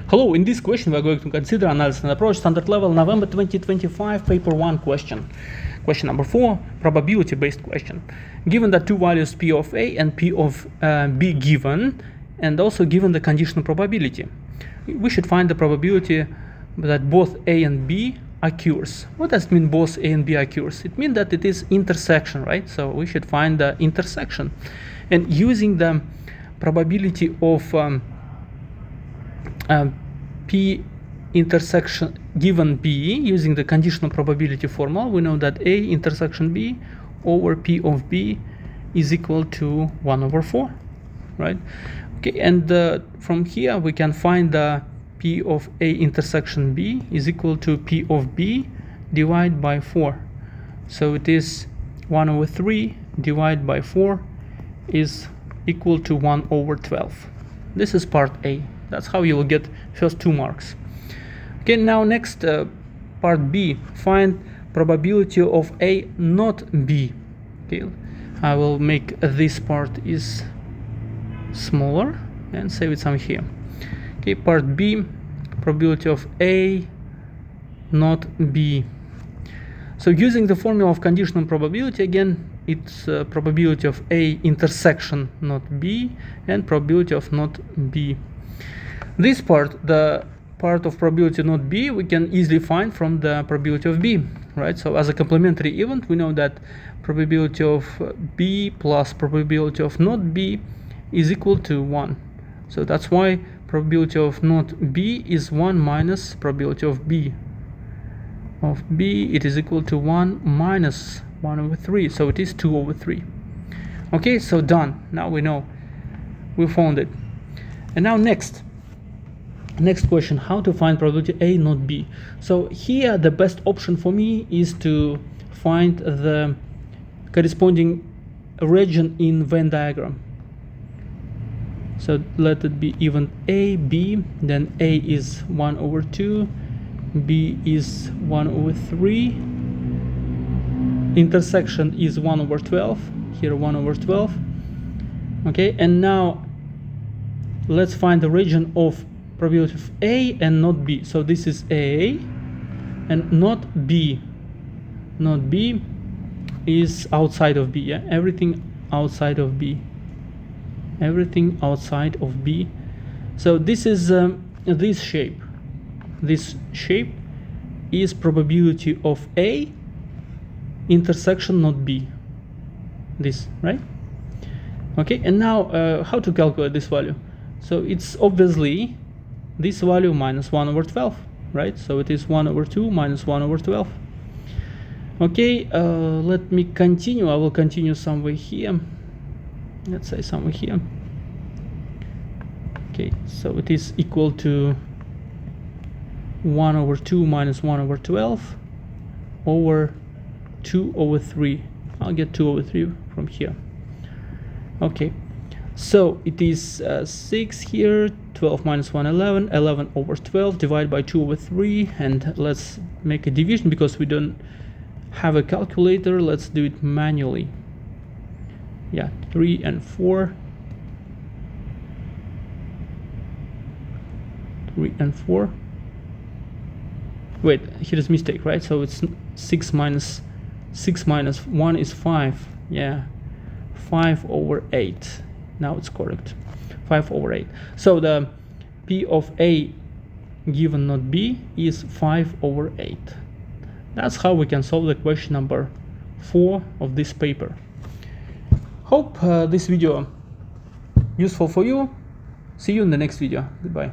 Hello, in this question we are going to consider analysis and approach standard level November 2025 paper 1 question. Question number 4, probability based question. Given that two values P of A and P of B given, and also given the conditional probability, we should find the probability that both A and B occurs. What does it mean both A and B occurs? It means that it is intersection, right? So we should find the intersection. And using the probability of P intersection given B using the conditional probability formula, we know that A intersection B over P of B is equal to 1/4, right? Okay, and from here we can find the P of A intersection B is equal to P of B divided by 4. So it is 1/3 divided by 4 is equal to 1/12. This is part A. That's how you will get first 2 marks. Okay, now next part B, find probability of A not B. Okay, I will make this part is smaller and save it some here. Okay, part B, probability of A not B. So using the formula of conditional probability, again it's probability of A intersection not B and probability of not B. This part, the part of probability not B, we can easily find from the probability of B, right? So as a complementary event, we know that probability of B plus probability of not B is equal to 1. So that's why probability of not B is 1 minus probability of B. Of B, it is equal to 1 minus 1/3. So it is 2/3. Okay, so done. Now we know. We found it. And now next question, how to find probability A not B. So here the best option for me is to find the corresponding region in Venn diagram. So let it be even A, B, then A is 1/2, B is 1/3, intersection is 1/12, here 1/12. Okay, and now let's find the region of probability of A and not B. So this is A and not B. Not B is outside of B. Yeah, everything outside of B. Everything outside of B. So this is this shape. This shape is probability of A intersection not B. This, right? Okay, and now how to calculate this value? So it's obviously this value minus 1/12, right? So it is 1/2 minus 1/12. Okay, let me continue. I will continue somewhere here. Let's say somewhere here. Okay, so it is equal to 1/2 minus 1/12 over 2/3. I'll get 2/3 from here. Okay, so it is 6 here, 12 minus 1, 11, 11/12 divided by 2/3, and let's make a division because we don't have a calculator. Let's do it manually. Yeah, 3 and 4. 3 and 4. Wait, here's mistake, right? So it's 6 minus 1 is 5. Yeah, 5/8. Now it's correct. 5/8. So the P of A given not B is 5/8. That's how we can solve the question number 4 of this paper. Hope this video useful for you. See you in the next video. Goodbye.